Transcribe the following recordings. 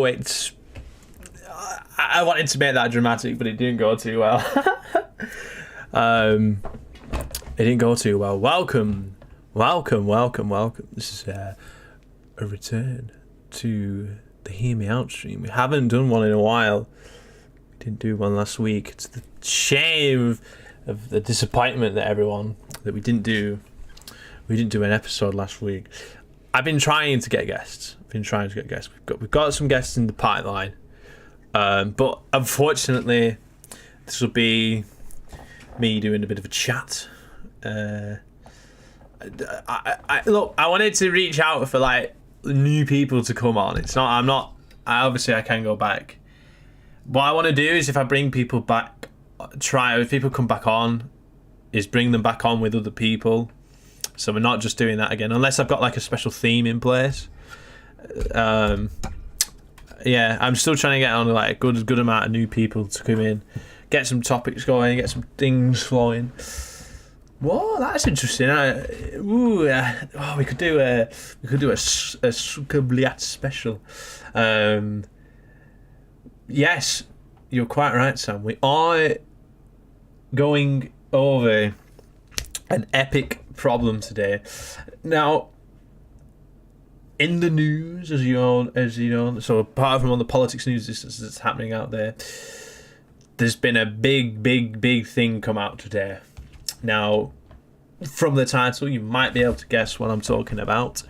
it's. I wanted to make that dramatic, but it didn't go too well. It didn't go too well. Welcome. This is a return to the Hear Me Out stream. We haven't done one in a while. We didn't do one last week. It's the shame of the disappointment that we didn't do. We didn't do an episode last week. I've been trying to get guests. We've got some guests in the pipeline. But unfortunately, this will be me doing a bit of a chat. I wanted to reach out for like new people to come on. I can go back. What I want to do is, if I bring people back, if people come back on, is bring them back on with other people. So we're not just doing that again, unless I've got like a special theme in place. Yeah, I'm still trying to get on like a good amount of new people to come in, get some topics going, get some things flowing. Whoa, that's interesting. We could do a Sukabliat special. Yes, you're quite right, Sam. We are going over an epic problem today. Now, in the news, as you know, so apart from all the politics news that's happening out there, there's been a big thing come out today. Now, from the title, you might be able to guess what I'm talking about.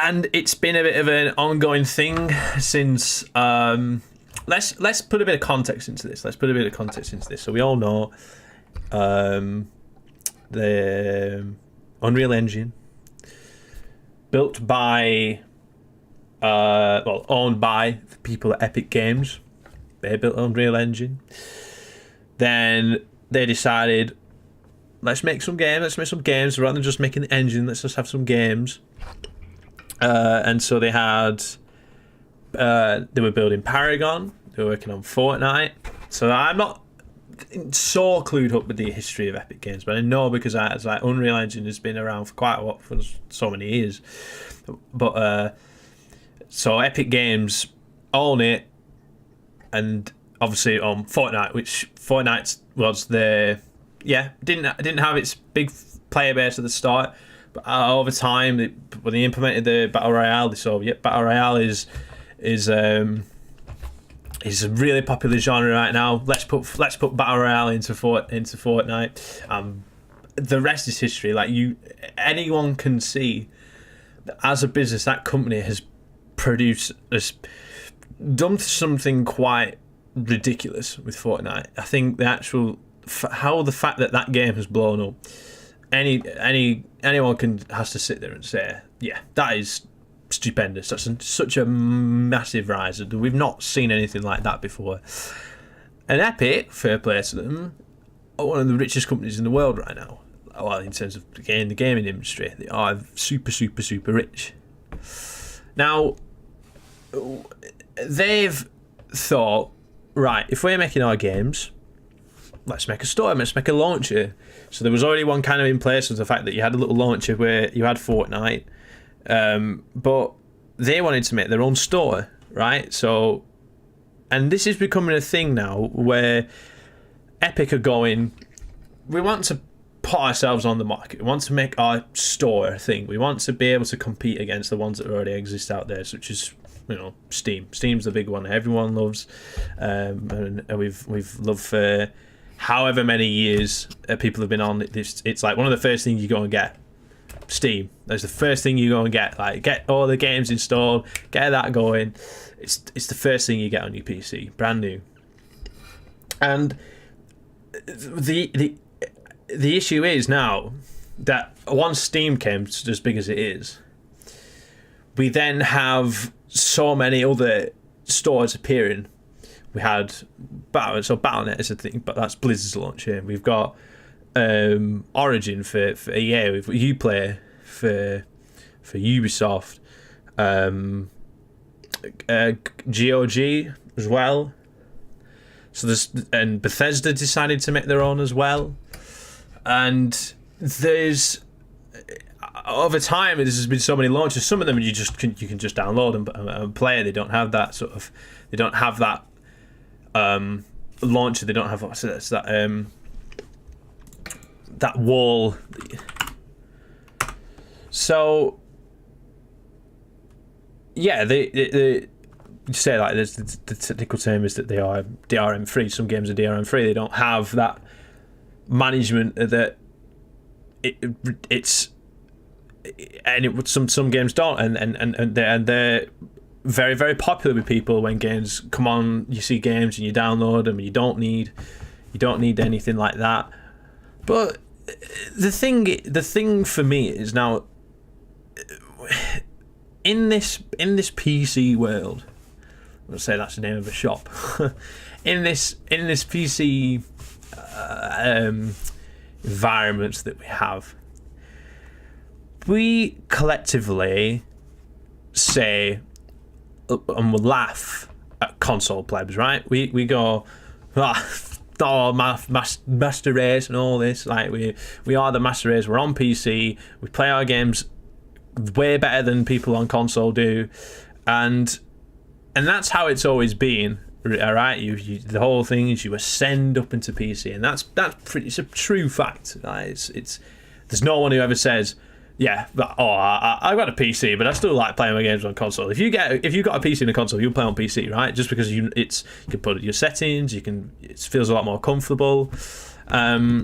And it's been a bit of an ongoing thing since. Let's put a bit of context into this. So we all know the Unreal Engine, built by, owned by the people at Epic Games. They built Unreal Engine. Then they decided, let's make some games. Rather than just making the engine, let's just have some games. And so they were building Paragon. They were working on Fortnite. So I'm not so clued up with the history of Epic Games, but I know because Unreal Engine has been around for quite a while, for so many years. But so Epic Games own it, and obviously on Fortnite, which Fortnite was didn't have its big player base at the start, but over time when they implemented the Battle Royale, they saw Battle Royale is a really popular genre right now. Let's put Battle Royale into Fortnite. The rest is history. Anyone can see that as a business, that company has done something quite ridiculous with Fortnite. I think the fact that game has blown up, anyone has to sit there and say, yeah, that is stupendous. That's such a massive rise. We've not seen anything like that before. And Epic, fair play to them, are one of the richest companies in the world right now. Well, in terms of the gaming industry, they are super rich. Now, they've thought, right, if we're making our games, let's make a store, let's make a launcher. So there was already one kind of in place, was the fact that you had a little launcher where you had Fortnite. But they wanted to make their own store, right? So, and this is becoming a thing now where Epic are going, we want to put ourselves on the market. We want to make our store a thing. We want to be able to compete against the ones that already exist out there, such as, Steam. Steam's the big one everyone loves, and we've loved for however many years people have been on. It's like one of the first things you go and get. Steam. That's the first thing you go and get. Like, get all the games installed, get that going. It's the first thing you get on your PC, brand new. And the issue is now that once Steam came as big as it is, we then have so many other stores appearing. We had Battle.net is a thing, but that's Blizzard's launch here. We've got Origin for EA, we've got Uplay for Ubisoft, GOG as well. And Bethesda decided to make their own as well. And there's over time, there's been so many launches. Some of them you can just download and play. They don't have that sort of. They don't have that launcher. They don't have that wall. So yeah, they say like the technical term is that they are DRM free. Some games are DRM free. They don't have that management that it's. And some games don't, and they're very, very popular with people. When games come on, you see games and you download them. You don't need anything like that. But the thing for me is now in this PC world. I'm gonna say that's the name of a shop. in this PC environment that we have. We collectively say and we'll laugh at console plebs, right? We go, master race and all this. Like we are the master race. We're on PC. We play our games way better than people on console do, and that's how it's always been. All right, the whole thing is you ascend up into PC, and that's pretty. It's a true fact. It's there's no one who ever says. Yeah, but I've got a PC, but I still like playing my games on console. If you got a PC and a console, you'll play on PC, right? Just because you can put your settings, it feels a lot more comfortable. So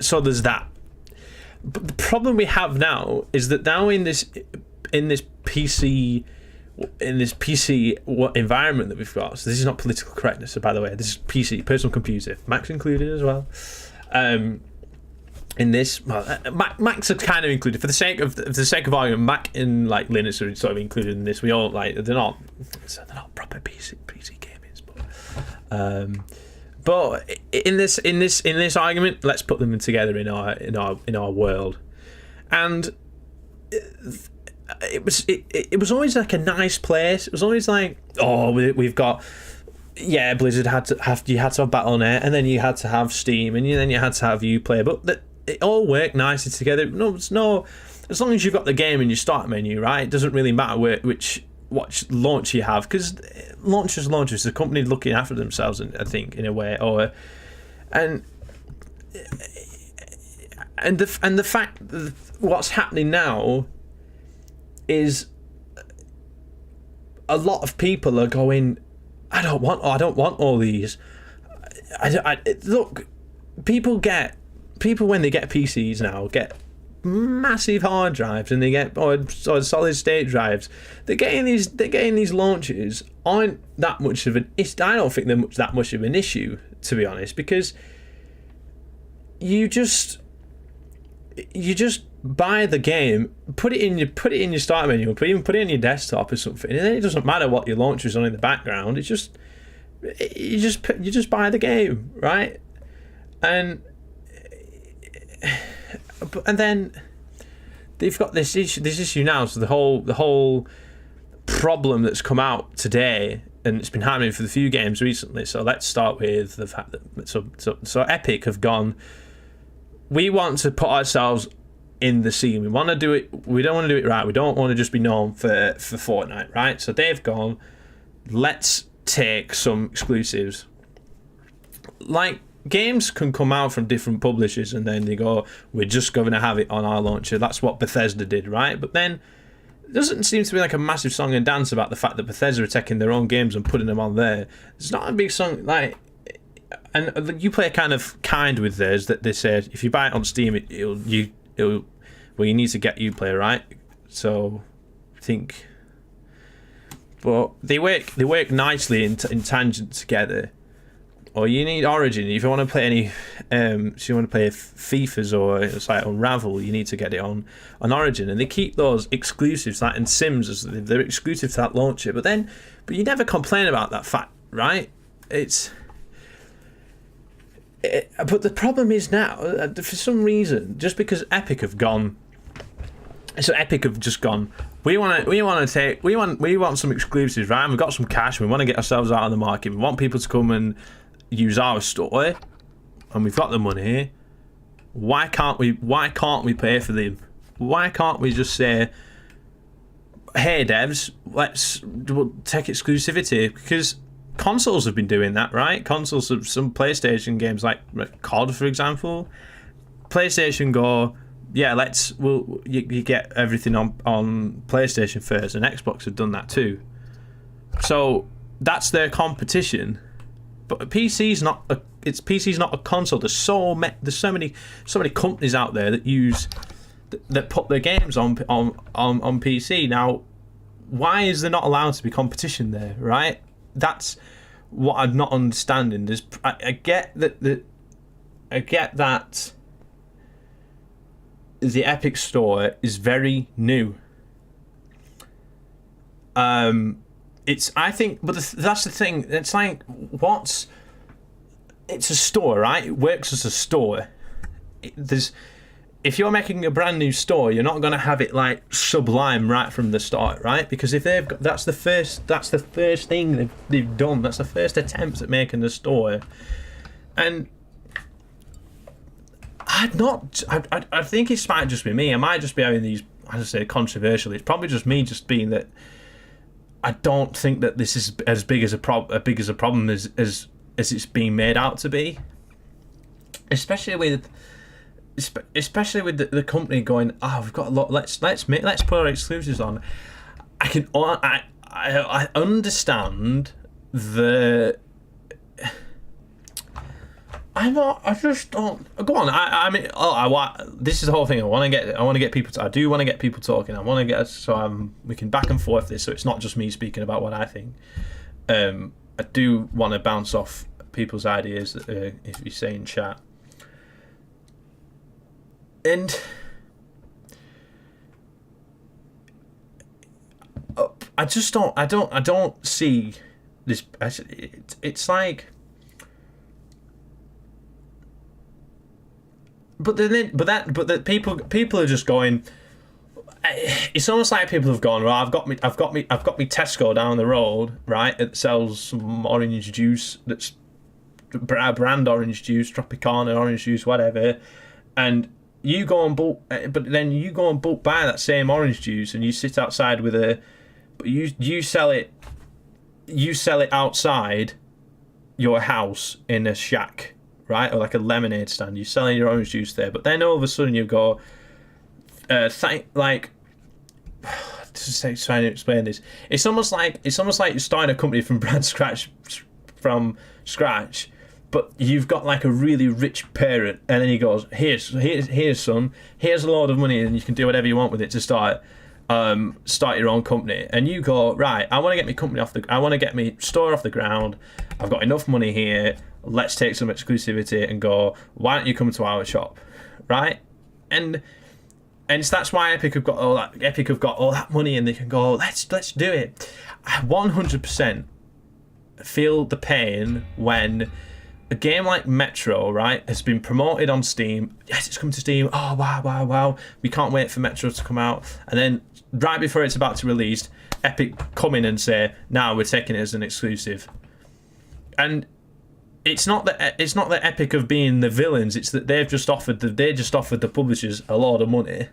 there's that. But the problem we have now is that now in this PC environment that we've got. So this is not political correctness. So by the way, this is PC, personal computer, Mac's included as well. In this, Macs are kind of included for the sake of argument. Mac and like Linux are sort of included in this. We all like they're not proper PC gamers, but in this argument, let's put them together in our world, and it was always like a nice place. It was always like we've got. Yeah, Blizzard had to have Battle.net, and then you had to have Steam, and then you had to have Uplay, but it all worked nicely together. As long as you've got the game in your start menu, right? It doesn't really matter which launch you have, because launchers, the company looking after themselves, I think, in a way, and the fact that what's happening now is a lot of people are going, I don't want all these. Look, people when they get PCs now get massive hard drives, and they get or solid state drives. They're getting these launches aren't that much of an. I don't think they're that much of an issue, to be honest, because you just buy the game, put it in your start menu, or even put it in your desktop or something, and then it doesn't matter what your launcher is on in the background. You just buy the game, right? And then they've got this issue now. So the whole problem that's come out today, and it's been happening for the few games recently. So let's start with the fact that so Epic have gone. We want to put ourselves in the scene. We want to do it. We don't want to do it right. We don't want to just be known for Fortnite, right? So they've gone. Let's take some exclusives. Like, games can come out from different publishers, and then they go, we're just going to have it on our launcher. That's what Bethesda did, right? But then it doesn't seem to be like a massive song and dance about the fact that Bethesda are taking their own games and putting them on there. It's not a big song, like, and Uplay are kind with theirs, that they said if you buy it on Steam, it'll you need to get Uplay, right? So I think, but they work nicely in tangent together. Or you need Origin if you want to play any. So you want to play FIFAs or it's like Unravel, you need to get it on Origin, and they keep those exclusives, like in Sims, as they're exclusive to that launcher. But you never complain about that fact, right? But the problem is now, for some reason, just because Epic have gone. So Epic have just gone. We want some exclusives, right? And we've got some cash. We want to get ourselves out on the market. We want people to come and use our store, and we've got the money. Why can't we pay for them? why can't we just say, hey devs, let's take exclusivity? Because consoles have been doing that, right? Consoles of some PlayStation games like COD, for example. PlayStation go, yeah, you get everything on PlayStation first, and Xbox have done that too. So that's their competition. But PC's not a console. There's so many companies out there that put their games on PC. Now, why is there not allowed to be competition there, right? That's what I'm not understanding. I get that the Epic Store is very new. That's the thing. It's like, it's a store, right? It works as a store. If you're making a brand new store, you're not going to have it like sublime right from the start, right? Because if that's the first thing they've done. That's the first attempt at making the store, and I think it might just be me. I might just be having these, as I say, controversial. It's probably just me, just being that I don't think that this is as big as a problem as it's being made out to be. Especially with the company going, we've got a lot. Let's put our exclusives on. I understand the. I just don't. Go on. This is the whole thing. I want to get people. I do want to get people talking. I want to get we can back and forth this, so it's not just me speaking about what I think. I do want to bounce off people's ideas if you say in chat. And I just don't. I don't see this. It's like. But the people are just going. It's almost like people have gone. Well, I've got me Tesco down the road, right? It sells some orange juice that's brand orange juice, Tropicana orange juice, whatever. And you go and bulk, but then you go and bulk buy that same orange juice, and you sit outside with but you sell it outside your house in a shack. Right, or like a lemonade stand, you're selling your orange juice there, but then all of a sudden you go, trying to explain this. It's almost like you're starting a company from scratch, but you've got like a really rich parent, and then he goes, here's son, here's a load of money, and you can do whatever you want with it to start your own company. And you go, right, I want to get my company I want to get my store off the ground. I've got enough money here. Let's take some exclusivity and go, why don't you come to our shop, right? And that's why Epic have got all that money, and they can go, let's do it. I 100% feel the pain when a game like Metro, right, has been promoted on Steam. Yes, it's coming to Steam. Oh, wow. We can't wait for Metro to come out. And then right before it's about to release, Epic come in and say, "Now we're taking it as an exclusive." And it's not that Epic of being the villains. It's that they just offered the publishers a lot of money,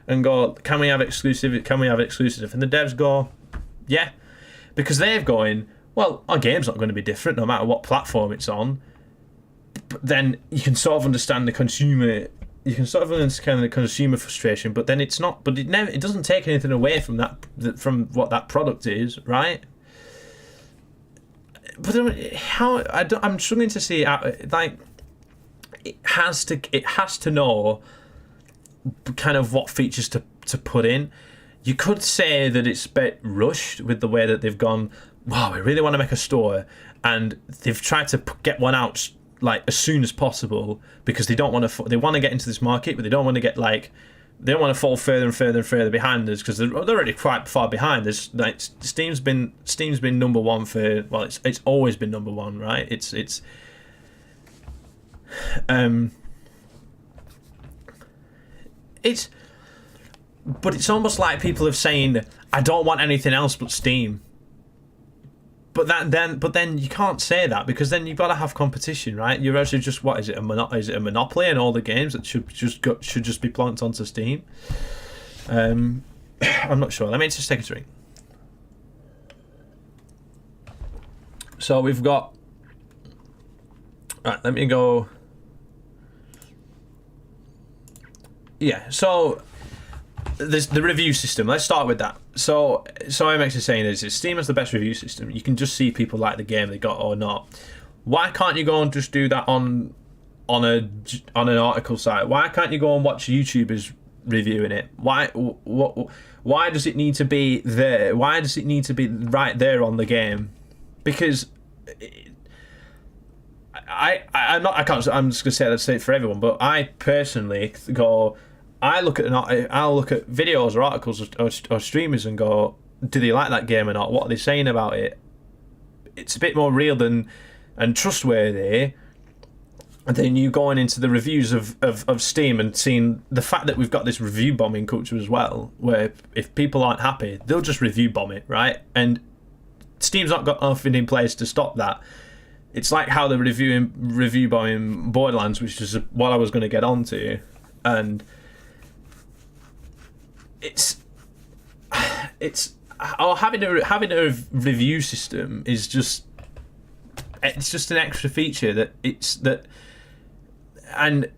and go, "Can we have exclusive? Can we have exclusive?" And the devs go, "Yeah," because they're going, well, our game's not going to be different no matter what platform it's on. But then you can sort of understand the consumer. You can sort of understand the consumer frustration, but then it's not. But it doesn't take anything away from from what that product is, right? But I'm struggling to see like it has to know kind of what features to put in. You could say that it's a bit rushed with the way that they've gone. Wow, we really want to make a store, and they've tried to get one out like as soon as possible because they don't want to. They want to get into this market, but they don't want to get they don't want to fall further and further and further behind us because they're already quite far behind. There's like Steam's been number one for it's always been number one, right? But it's almost like people are saying, I don't want anything else but Steam. but then you can't say that, because then you've got to have competition, right? You're actually just, what is it, is it a monopoly in all the games that should just be plonked onto Steam? I'm not sure. Let me just take a drink. So we've got, right, let me go. Yeah, so there's the review system. Let's start with that. So MX is saying is Steam has the best review system. You can just see people like the game they got or not. Why can't you go and just do that on an article site? Why can't you go and watch YouTubers reviewing it? Why does it need to be there? Why does it need to be right there on the game? Because I'm just gonna say it for everyone, but I personally go, I'll look at videos or articles or streamers and go, do they like that game or not? What are they saying about it? It's a bit more real and trustworthy. And then you going into the reviews of Steam and seeing the fact that we've got this review bombing culture as well, where if people aren't happy, they'll just review bomb it, right? And Steam's not got nothing in place to stop that. It's like how they're review bombing Borderlands, which is what I was going to get onto, and having a review system is just an extra feature and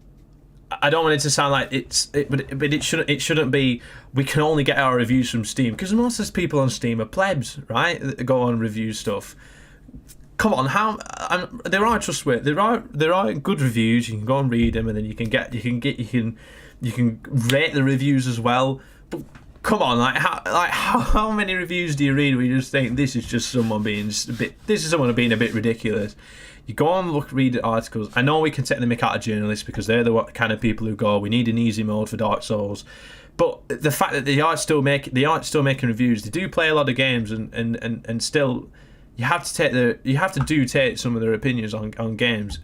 I don't want it to sound like but it shouldn't be. We can only get our reviews from Steam, because most of the people on Steam are plebs, right? That go on review stuff. Come on, there are trustworthy. There are good reviews. You can go and read them, and then you can rate the reviews as well. But come on, how many reviews do you read where you just think this is just someone being a bit ridiculous? You go on, read articles. I know we can take the mick out of journalists because they're the kind of people who go, we need an easy mode for Dark Souls. But the fact that they are still making reviews, they do play a lot of games, and still, you have to take some of their opinions on games.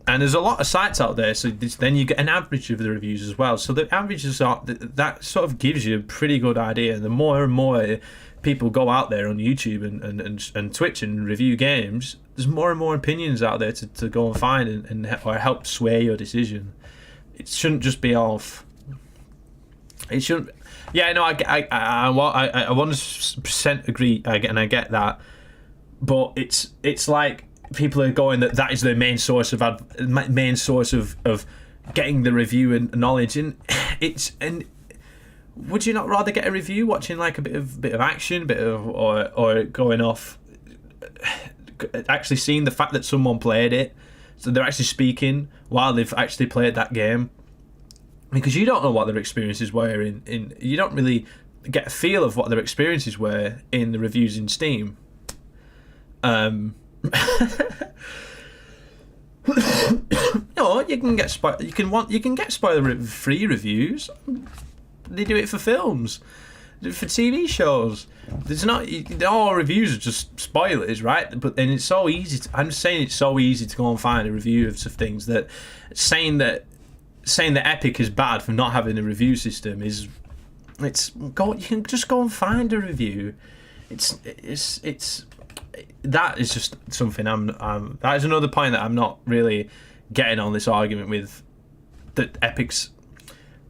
And there's a lot of sites out there, so then you get an average of the reviews as well. So the averages that sort of gives you a pretty good idea. And the more and more people go out there on YouTube and Twitch and review games, there's more and more opinions out there to go and find or help sway your decision. It shouldn't just be off. It shouldn't. Yeah, no, I 100% agree, and I get that. But it's like people are going that is their main source of getting the review and knowledge, and would you not rather get a review watching like a bit of action, or going off, actually seeing the fact that someone played it, so they're actually speaking while they've actually played that game, because you don't know what their experiences were in you don't really get a feel of what their experiences were in the reviews in Steam. No, you can get spoiler-free reviews. They do it for films, for TV shows. There's not all reviews are just spoilers, right? And it's so easy. I'm just saying it's so easy to go and find a review of things that saying that Epic is bad for not having a review system you can just go and find a review. It's that is just something that is another point that I'm not really getting on this argument with, that Epic's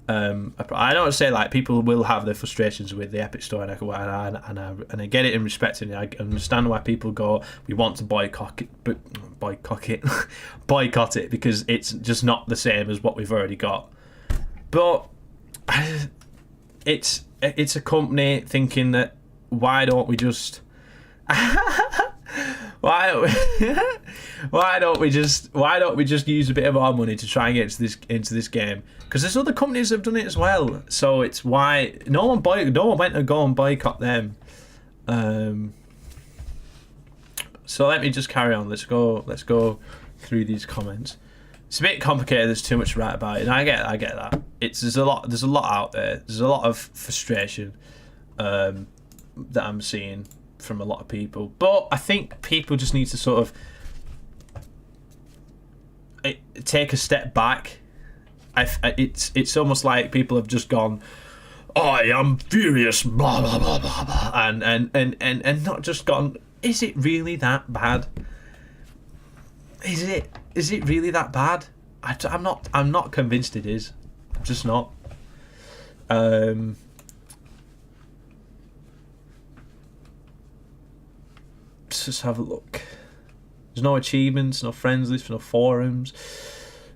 I don't say, like, people will have their frustrations with the Epic Store, and I get it and respect it, and I understand why people go, we want to boycott it because it's just not the same as what we've already got. But it's a company thinking that why don't we just why don't we just use a bit of our money to try and get into this game? Because there's other companies that have done it as well. So it's why no one went to go and boycott them. So let me just carry on. Let's go through these comments. It's a bit complicated. There's too much to write about it, and I get that. There's a lot out there. There's a lot of frustration that I'm seeing from a lot of people, but I think people just need to sort of take a step back. It's almost like people have just gone, I am furious, blah blah blah blah blah, and not just gone, is it really that bad? Is it really that bad? I'm not convinced it is. I'm just not. Let's just have a look. There's no achievements, no friends list, no forums.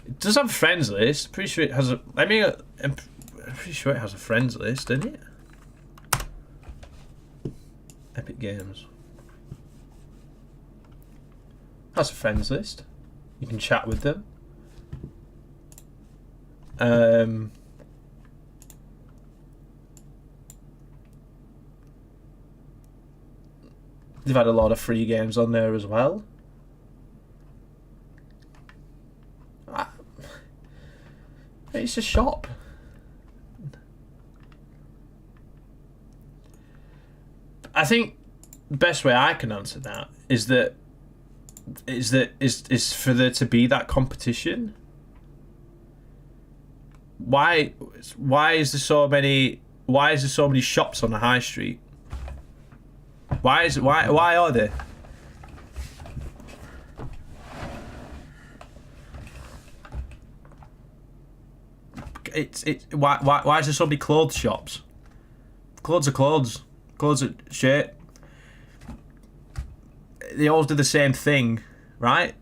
It does have a friends list. Pretty sure it has a. I'm pretty sure it has a friends list, doesn't it? Epic Games has a friends list. You can chat with them. They've had a lot of free games on there as well. It's a shop. I think the best way I can answer that is for there to be that competition. Why is there so many shops on the high street? Why are there? Why is there so many clothes shops? Clothes are clothes. Clothes are shit. They always do the same thing, right?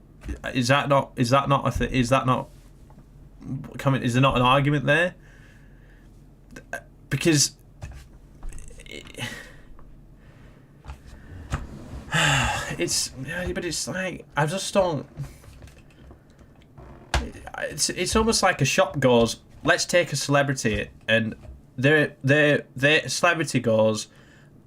Is that not a thing? Is there not an argument there? Because it's like, I just don't. It's almost like a shop goes, let's take a celebrity, and their celebrity goes,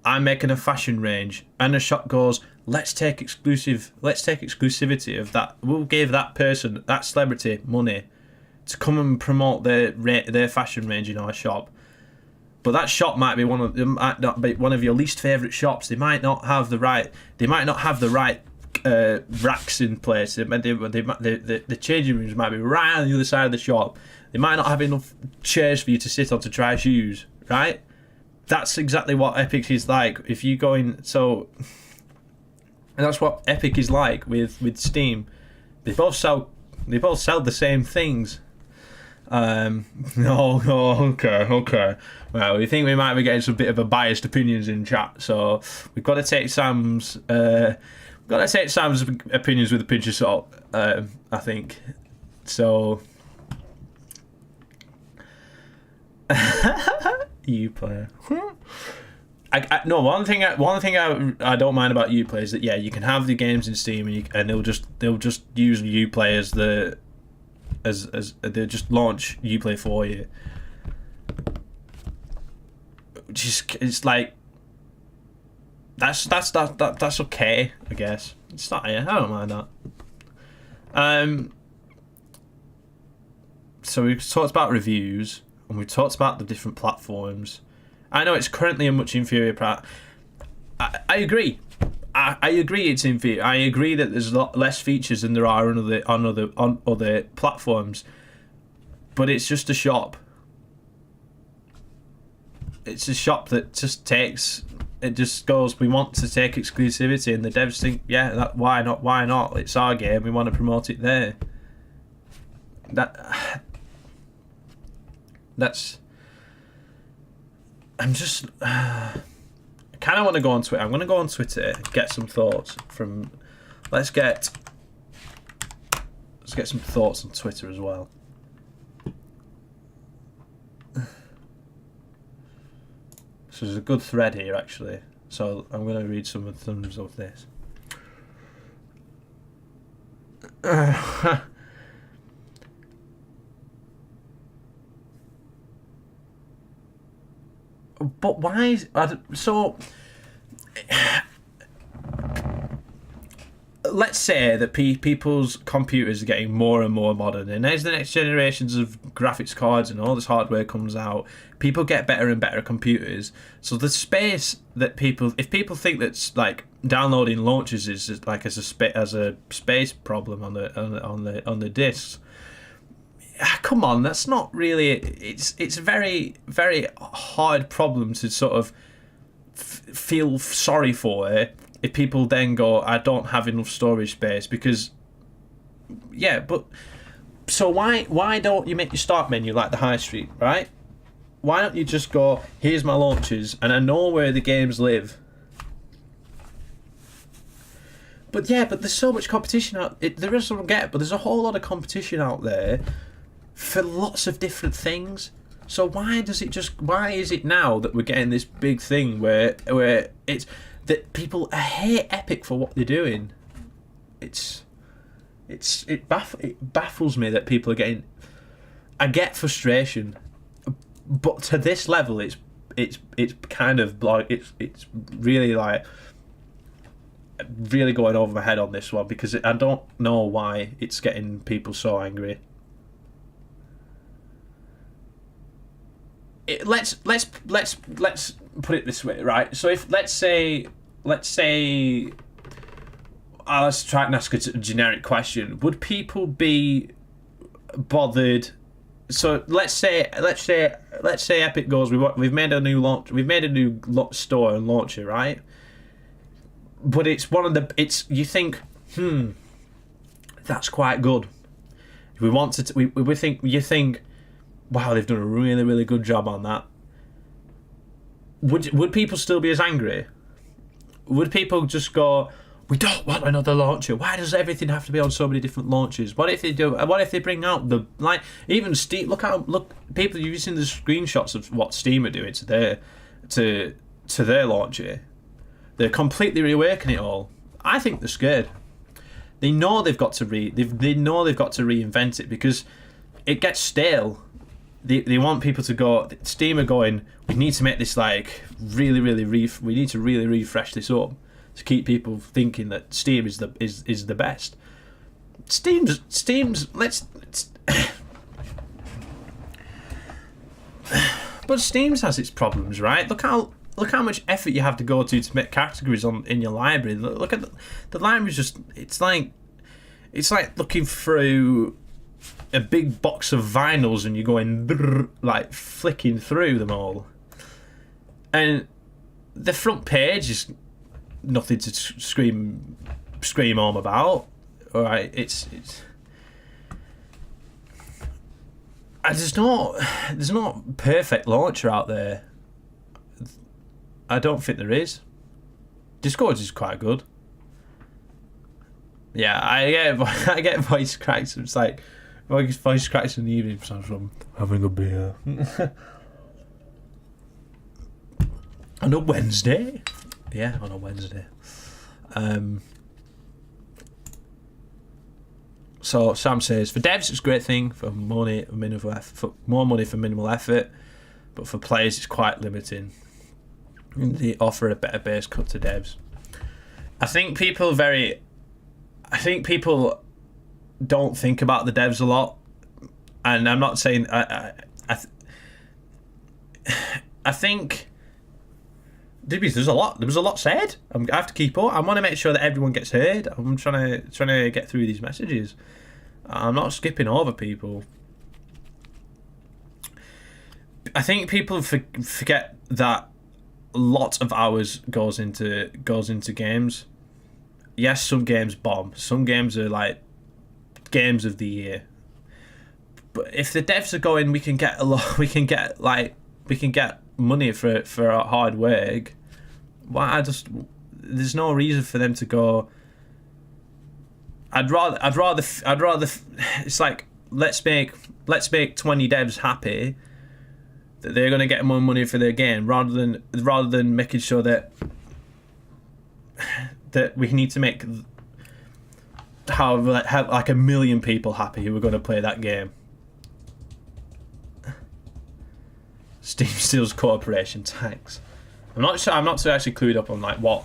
I'm making a fashion range, and the shop goes, let's take exclusivity of that. We'll give that person, that celebrity, money to come and promote their fashion range in our shop. But that shop might not be one of your least favourite shops. They might not have the right racks in place. The changing rooms might be right on the other side of the shop. They might not have enough chairs for you to sit on to try shoes, right? That's exactly what Epic is like. If you go in, and that's what Epic is like with Steam. They both sell the same things. Okay. Well, we think we might be getting some bit of a biased opinions in chat, so we've got to take Sam's opinions with a pinch of salt. I think so. Uplay. One thing I don't mind about Uplay is that you can have the games in Steam and they'll just use Uplay as they'll just launch Uplay for you. It's like that's okay, I guess. It's not. I don't mind that. So we've talked about reviews and we've talked about the different platforms. I know it's currently a much inferior product. I agree. I agree it's inferior. I agree that there's a lot less features than there are on other platforms. But it's just a shop. It's a shop that just goes, we want to take exclusivity, and the devs think, why not? It's our game, we want to promote it there. I kind of want to go on Twitter. I'm going to go on Twitter and get some thoughts from. Let's get some thoughts on Twitter as well. So there's a good thread here actually. So I'm going to read some of this. But why is so? Let's say that people's computers are getting more and more modern, and as the next generations of graphics cards and all this hardware comes out, people get better and better computers. So the space that if people think that's like downloading launches is like as a space problem on the discs. Come on, that's not really. It's a very, very hard problem to sort of feel sorry for. if people then go, I don't have enough storage space, because but so why don't you make your start menu like the high street, right? Why don't you just go, here's my launches, and I know where the games live. But there's so much competition out. There is some but there's a whole lot of competition out there for lots of different things. So why is it now that we're getting this big thing where it's that people hate Epic for what they're doing? It baffles me that people are getting. I get frustration, but to this level, it's kind of like it's really like really going over my head on this one, because I don't know why it's getting people so angry. Let's put it this way, right? So if let's say let's try and ask a generic question. Would people be bothered? So let's say Epic goes, we've made a new launch, we've made a new store and launcher, right? But it's one of the, you think, that's quite good. We want to, you think, wow, they've done a really, really good job on that. Would people still be as angry? Would people just go, we don't want another launcher? Why does everything have to be on so many different launches? What if they do? What if they bring out even Steam? Look people using the screenshots of what Steam are doing to their launcher. They're completely reworking it all. I think they're scared. They know they've got to reinvent it, because it gets stale. They want people to go. Steam are going, we need to make this like really, really we need to really refresh this up to keep people thinking that Steam is the best. Steam's but Steam's has its problems, right? Look how much effort you have to go to make categories in your library. Look at the library's just, it's like looking through a big box of vinyls and you're going like flicking through them all. And the front page is nothing to scream home about. All right, it's there's no perfect launcher out there. I don't think there is. Discord is quite good. Yeah, I get voice cracks. It's like voice cracks in the evening sounds from having a beer. On a Wednesday. Yeah, on a Wednesday. So Sam says, for devs it's a great thing, for more money for minimal effort, but for players it's quite limiting. They offer a better base cut to devs. I think people don't think about the devs a lot, and I'm not saying I think there was a lot said. I have to keep up. I want to make sure that everyone gets heard. I'm trying to get through these messages. I'm not skipping over people. I think people forget that lots of hours goes into games. Yes, some games bomb. Some games are like games of the year. But if the devs are going, we can get money for our hard work. There's no reason for them to go. I'd rather it's like let's make 20 devs happy that they're going to get more money for their game, rather than making sure that we need to make have like 1 million people happy who are going to play that game. Steam steals corporation tax. I'm not sure. I'm not so actually clued up on like what.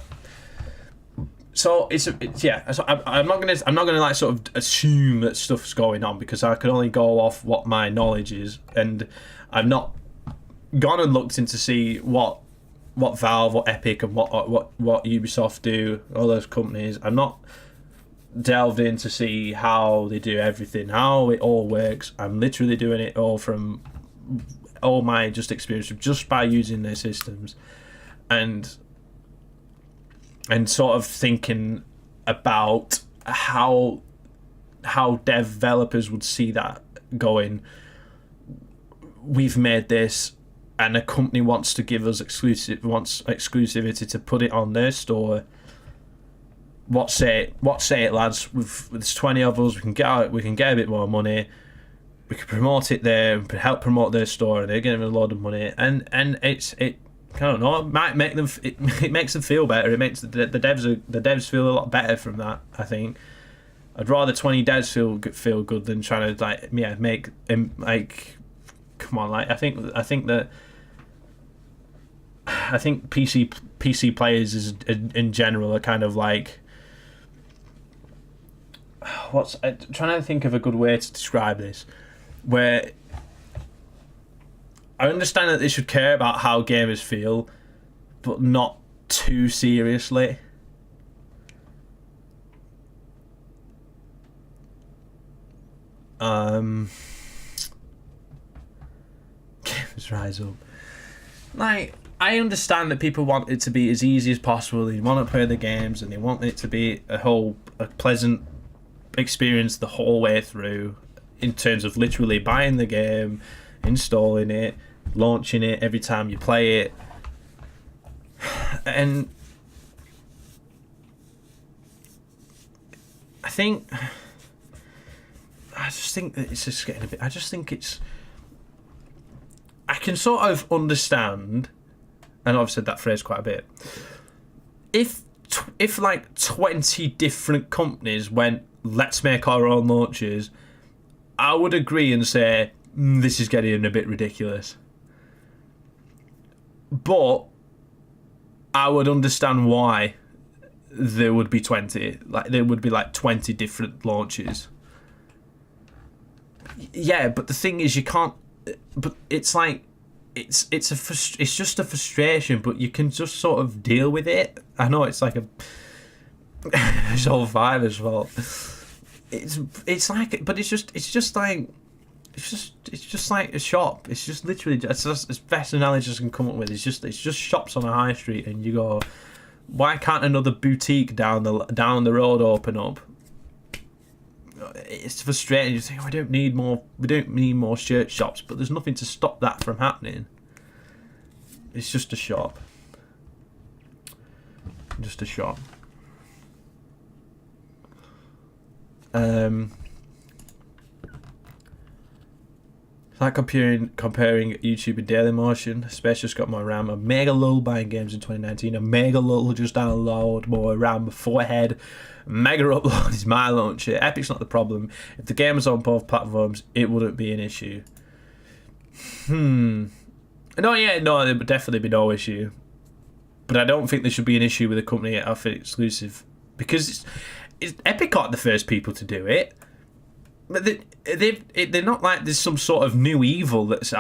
So it's yeah. So I'm not gonna like sort of assume that stuff's going on, because I can only go off what my knowledge is, and I've not gone and looked into see what Valve, what Epic, and what Ubisoft do. All those companies. I'm not delved in to see how they do everything, how it all works. I'm literally doing it all from all my just experience just by using their systems. And and sort of thinking about how developers would see that going. We've made this, and a company wants to give us exclusivity to put it on their store. What say it, lads? There's 20 of us. We can get a bit more money. We can promote it there and help promote their store, and they're getting a lot of money. And I don't know. It might make them. It makes them feel better. It makes the devs feel a lot better from that. I think. I'd rather 20 devs feel good than trying to make come on, I think PC players is in general are kind of like, I'm trying to think of a good way to describe this, where I understand that they should care about how gamers feel, but not too seriously. Gamers rise up. Like, I understand that people want it to be as easy as possible. They want to play the games, and they want it to be a pleasant experience the whole way through, in terms of literally buying the game, installing it, launching it every time you play it. And I just think that it's just getting a bit. I can sort of understand, and I've said that phrase quite a bit. If like 20 different companies went, let's make our own launches, I would agree and say this is getting a bit ridiculous. But I would understand why there would be 20. Like, there would be like 20 different launches. Yeah, but the thing is, you can't. But it's like, it's just a frustration, but you can just sort of deal with it. I know it's like it's all Fiverr's fault. It's like, but it's just like a shop. It's just literally just as best analogy I can come up with. It's just shops on a high street, and you go, why can't another boutique down the road open up? It's frustrating. You think, we don't need more shirt shops, but there's nothing to stop that from happening. It's just a shop. Just a shop. It's like comparing YouTube and Dailymotion. Space just got more RAM. A mega lull buying games in 2019. A mega lull just download more RAM forehead. Mega upload is my launcher. Epic's not the problem. If the game was on both platforms, it wouldn't be an issue. No, there would definitely be no issue. But I don't think there should be an issue with a company offering exclusive, because Epic aren't the first people to do it. But they're not like there's some sort of new evil that's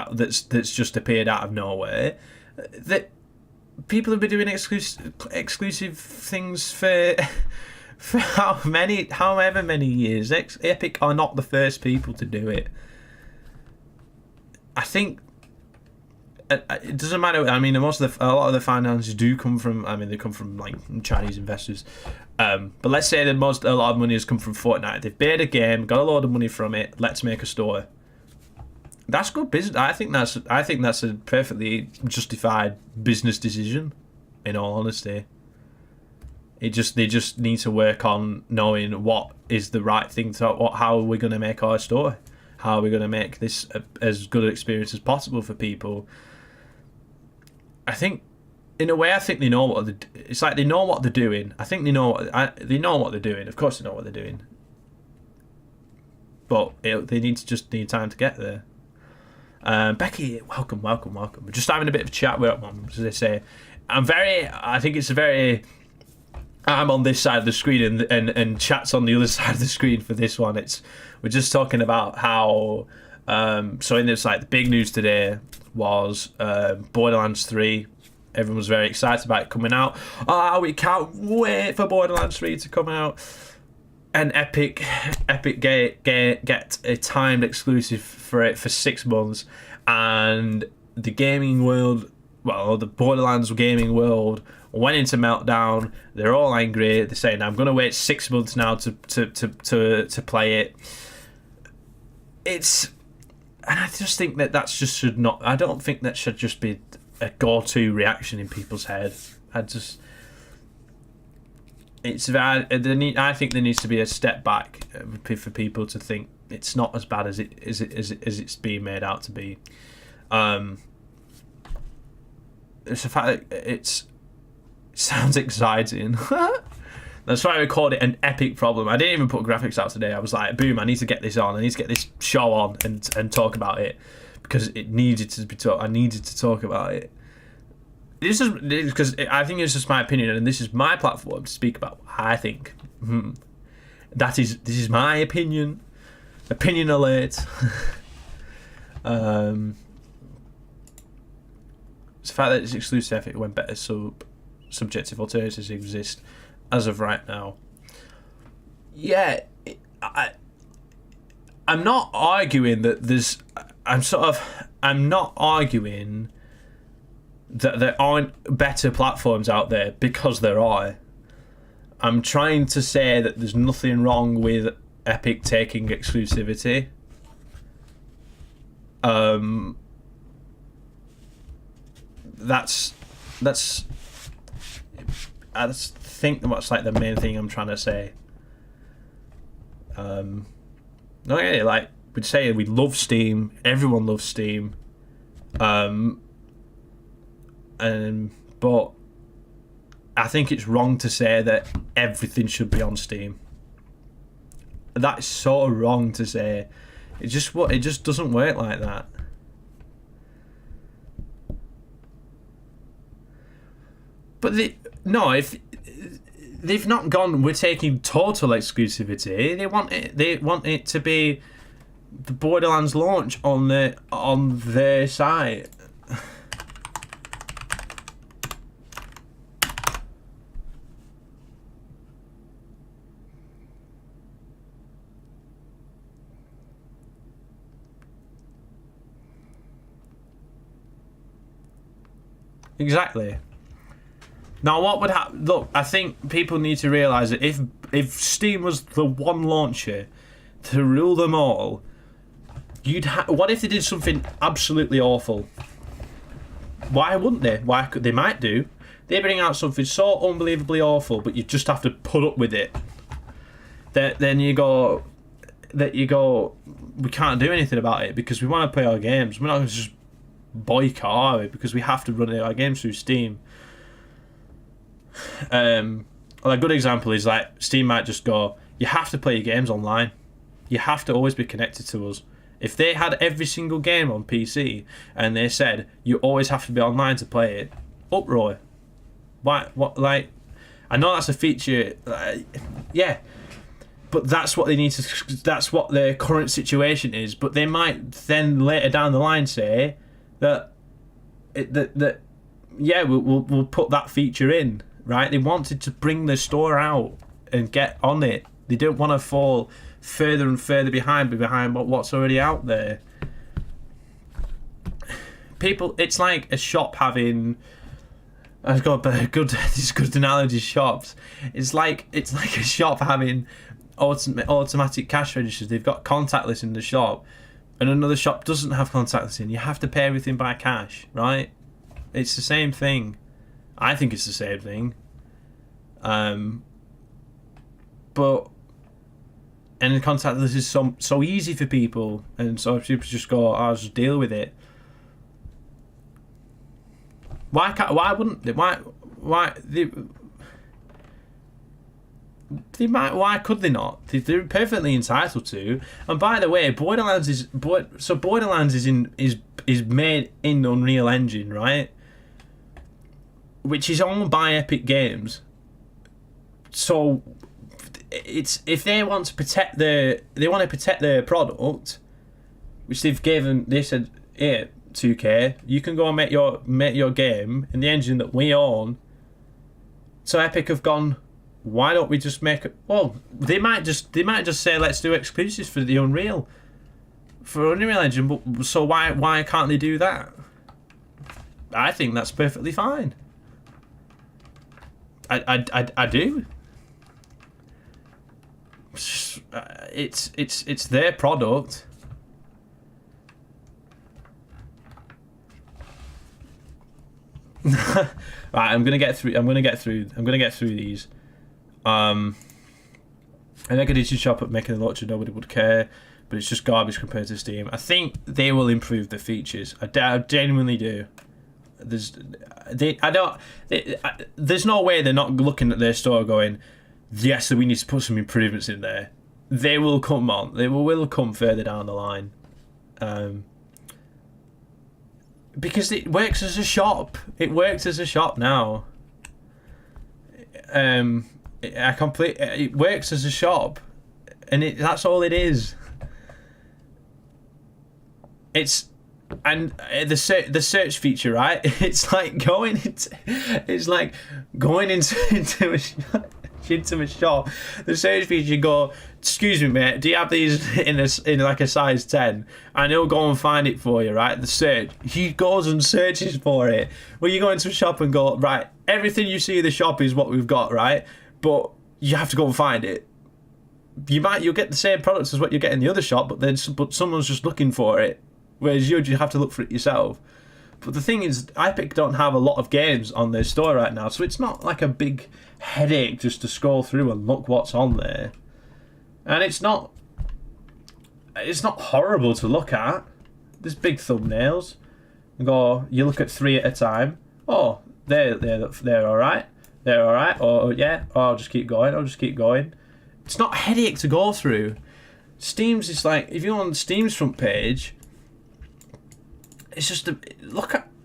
just appeared out of nowhere. That people have been doing exclusive things for however many years. Epic are not the first people to do it. I think it doesn't matter. I mean, a lot of the finances do come from. I mean, they come from like Chinese investors. But let's say that a lot of money has come from Fortnite. They've made a game, got a lot of money from it. Let's make a store. That's good business. I think that's a perfectly justified business decision. In all honesty, they just need to work on knowing what is the right thing to. How are we going to make our store? How are we going to make this as good an experience as possible for people? I think, in a way, they know what it's like. They know what they're doing. I think they know what they're doing. Of course, they know what they're doing. But they need time to get there. Becky, welcome. We're just having a bit of a chat with them, as they say. I think it's a very. I'm on this side of the screen, and chat's on the other side of the screen for this one. We're just talking about how. So in this, like, the big news today was Borderlands 3. Everyone was very excited about it coming out. We can't wait for Borderlands 3 to come out. And Epic get a timed exclusive for it for 6 months, and the gaming world, well, the Borderlands gaming world went into meltdown. They're all angry. They're saying, "I'm going to wait 6 months now to play it." And I just think that's just should not. I don't think that should just be a go-to reaction in people's head. I think there needs to be a step back for people to think it's not as bad as it's being made out to be. It's the fact that it sounds exciting. That's why I called it an epic problem. I didn't even put graphics out today. I was like, boom, I need to get this on. I need to get this show on and talk about it because it needed to be talked. I needed to talk about it. This is because I think it's just my opinion, and this is my platform to speak about what I think. This is my opinion. Opinion alert. It's the fact that it's exclusive Epic when better subjective alternatives exist as of right now. Yeah, I'm not arguing that there's. I'm not arguing that there aren't better platforms out there, because there are. I'm trying to say that there's nothing wrong with Epic taking exclusivity. I think that's like the main thing I'm trying to say. Okay, like we'd say, we love Steam. Everyone loves Steam. But I think it's wrong to say that everything should be on Steam. That's sort of wrong to say. It just doesn't work like that. But if they've not gone, we're taking total exclusivity. They want it to be the Borderlands launch on their site. Exactly. Now, what would happen? Look, I think people need to realise that if Steam was the one launcher to rule them all, what if they did something absolutely awful? Why wouldn't they? They might do. They bring out something so unbelievably awful, but you just have to put up with it. Then you go, we can't do anything about it because we want to play our games. We're not going to just boycott, are we? Because we have to run our games through Steam. A good example is like Steam might just go, you have to play your games online. You have to always be connected to us. If they had every single game on PC and they said you always have to be online to play it, uproar. Why? What? Like, I know that's a feature. Yeah, but that's what they need to. That's what their current situation is. But they might then later down the line say that yeah, we'll put that feature in. Right? They wanted to bring the store out and get on it. They don't want to fall further and further behind what's already out there. People, it's like a shop having. I've got a these good analogy. Shops. It's like a shop having automatic cash registers. They've got contactless in the shop, and another shop doesn't have contactless in. You have to pay everything by cash, right? It's the same thing. I think it's the same thing. But and contactless is so easy for people, and so people just go, I'll just deal with it. Why wouldn't they? Why could they not? They're perfectly entitled to. And by the way, Borderlands is made in Unreal Engine, right? Which is owned by Epic Games. So it's if they want to protect their product, which they said, here, 2K, you can go and make your game in the engine that we own. So Epic have gone, why don't we just make it? Well, they might just say, let's do exclusives for the Unreal Engine. But so why can't they do that? I think that's perfectly fine. I do. It's their product. Right, I'm gonna get through these. A negative shop at making the launcher, nobody would care, but it's just garbage compared to Steam. I think they will improve the features. I genuinely do. There's no way they're not looking at their store going, yes, we need to put some improvements in there. They will come on. They will come further down the line. Because it works as a shop. It works as a shop now. It works as a shop, and that's all it is. It's the search feature, right? It's like going into a shop. The search feature, you go, excuse me, mate, do you have these in like a size 10? And he'll go and find it for you, right? The search, he goes and searches for it. Well, you go into a shop and go, right, everything you see in the shop is what we've got, right? But you have to go and find it. You'll get the same products as what you get in the other shop, but someone's just looking for it, whereas you have to look for it yourself. But the thing is, Epic don't have a lot of games on their store right now, so it's not like a big headache just to scroll through and look what's on there. And it's not horrible to look at. There's big thumbnails. You look at 3 at a time. Oh, they're all right. They're all right. Or yeah. Oh, I'll just keep going. It's not a headache to go through. Steam's is like, if you're on Steam's front page, it's just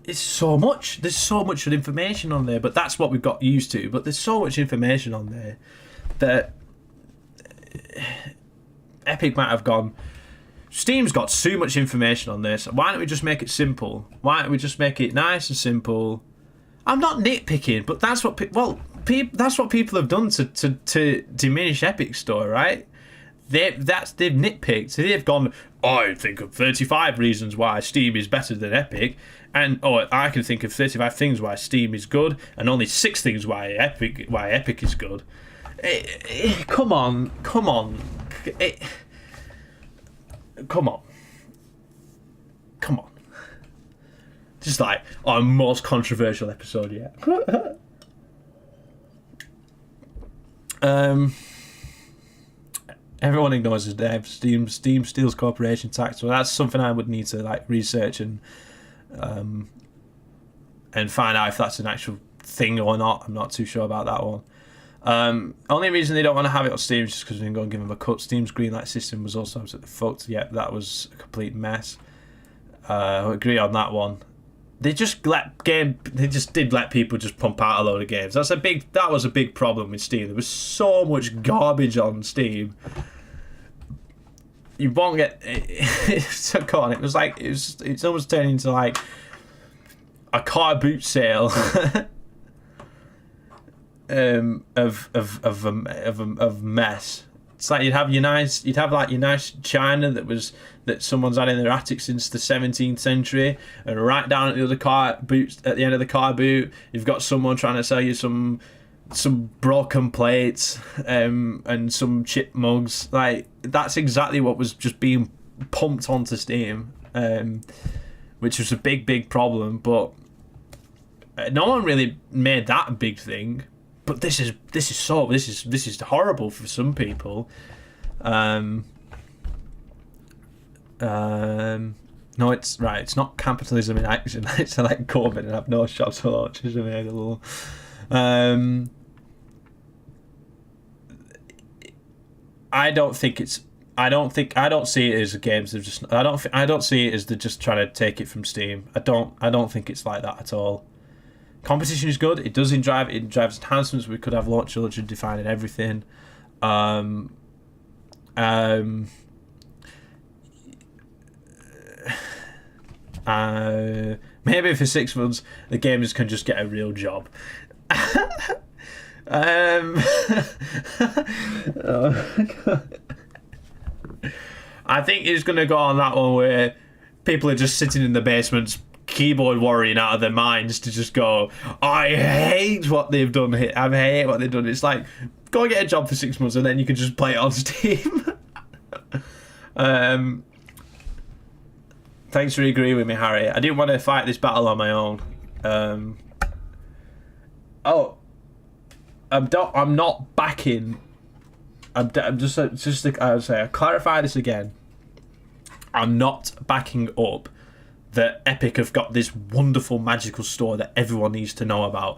it's so much. There's so much information on there, but that's what we've got used to. But there's so much information on there that Epic might have gone, Steam's got so much information on this. Why don't we just make it simple? Why don't we just make it nice and simple? I'm not nitpicking, but that's what that's what people have done to diminish Epic's store, right? They've nitpicked. So they've gone, I think of 35 reasons why Steam is better than Epic, and I can think of 35 things why Steam is good, and only 6 things why Epic is good. Come on. Come on. Just like our most controversial episode yet. Everyone ignores his name. Steam steals corporation tax. So that's something I would need to like research and find out if that's an actual thing or not. I'm not too sure about that one. Only reason they don't want to have it on Steam is just because we can go and give them a cut. Steam's greenlight system was also absolutely fucked. Yeah, that was a complete mess. I agree on that one. They just did let people just pump out a load of games. That was a big problem with Steam. There was so much garbage on Steam. You won't get so come on. It's almost turned into like a car boot sale of mess. It's like you'd have your nice china that someone's had in their attic since the 17th century, and right down at the other car boot, at the end of the car boot, you've got someone trying to sell you some broken plates and some chip mugs. Like that's exactly what was just being pumped onto Steam, which was a big problem. But no one really made that a big thing. But this is horrible for some people. No, it's right. It's not capitalism in action. It's like Corbyn and have no shops or launches available. I don't see it as games. I don't see it as they're just trying to take it from Steam. I don't think it's like that at all. Competition is good. It does drive enhancements. We could have launch children defining everything. Maybe for 6 months the gamers can just get a real job. I think it's going to go on that one where people are just sitting in the basements keyboard warring out of their minds to just go, I hate what they've done here. I hate what they've done. It's like, go and get a job for 6 months and then you can just play it on Steam. Thanks for agreeing with me, Harry. I didn't want to fight this battle on my own. I'm not backing. I'm just I would say I clarify this again. I'm not backing up that Epic have got this wonderful magical store that everyone needs to know about.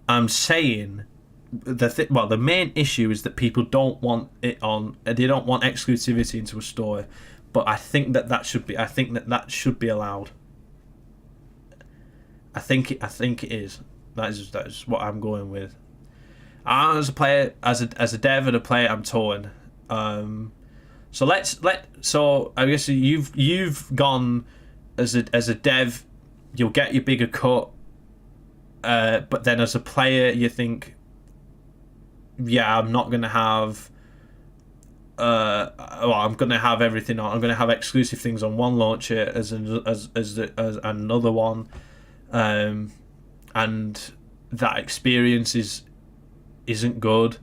I'm saying the main issue is that people don't want it on. They don't want exclusivity into a store, but I think that should be. I think that should be allowed. I think it is. That is what I'm going with. As a player, as a dev and a player, I'm torn. So I guess you've gone as a dev, you'll get your bigger cut, but then as a player, you think, yeah, I'm not gonna have. I'm gonna have everything on. I'm gonna have exclusive things on one launcher as another one, and that experience isn't good.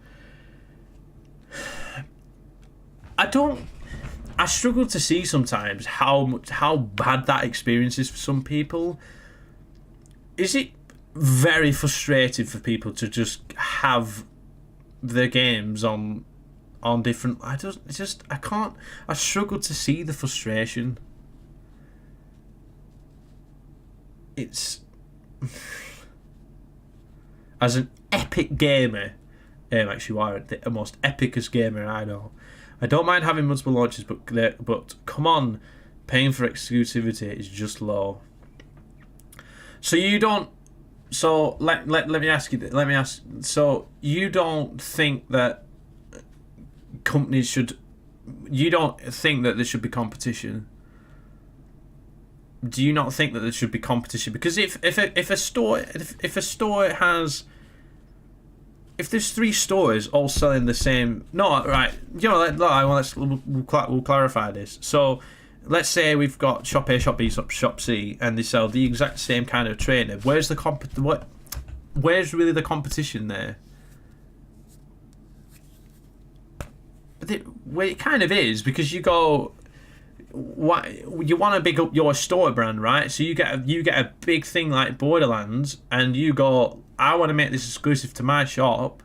I struggle to see sometimes how bad that experience is for some people. Is it very frustrating for people to just have their games on different? I struggle to see the frustration. It's as an epic gamer, Max, you are the most epicest gamer I know. I don't mind having multiple launches, but come on, paying for exclusivity is just low. So you don't. So let me ask you. Let me ask. So you don't think that companies should? You don't think that there should be competition? Do you not think that there should be competition? Because if a store has. If there's 3 stores all selling the same, no, right? You know, we'll clarify this. So, let's say we've got Shop A, Shop B, Shop C, and they sell the exact same kind of trainer. Where's Where's really the competition there? Well, it kind of is, because you go, you want to big up your store brand, right? So you get a big thing like Borderlands, and you go, I want to make this exclusive to my shop,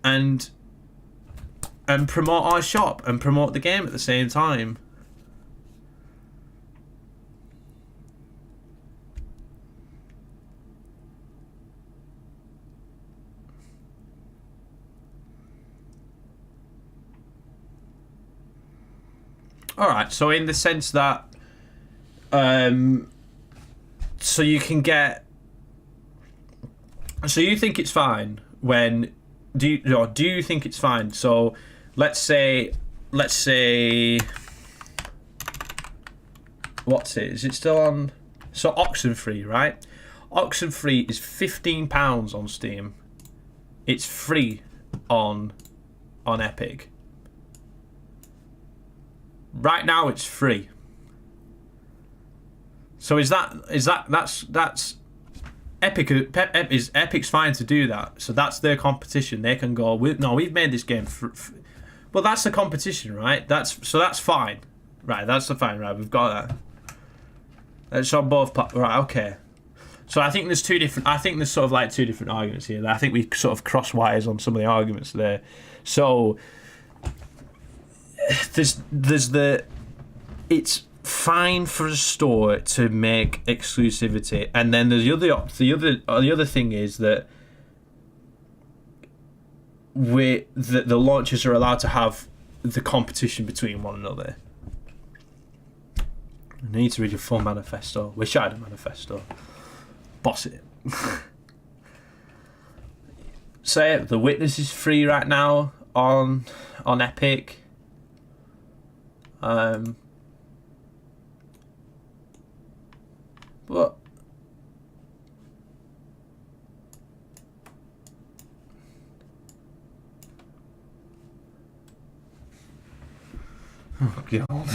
and promote our shop and promote the game at the same time. All right, so in the sense that, so you can get. So you think it's fine when do you think it's fine? So let's say what's it? Is it still on? So Oxenfree, right? Oxenfree is £15 on Steam. It's free on Epic. Right now it's free. So that's Epic's fine to do that. So that's their competition. They can go, we've made this game well, that's the competition, right? That's fine. Right, that's the fine, right? We've got that. That's on both right, okay. So I think there's sort of like 2 different arguments here. I think we sort of cross wires on some of the arguments there. So it's fine for a store to make exclusivity, and then there's the other thing is that the launchers are allowed to have the competition between one another. I need to read your full manifesto. Wish I had a manifesto. Boss it. Say The Witness is free right now on Epic. But oh god.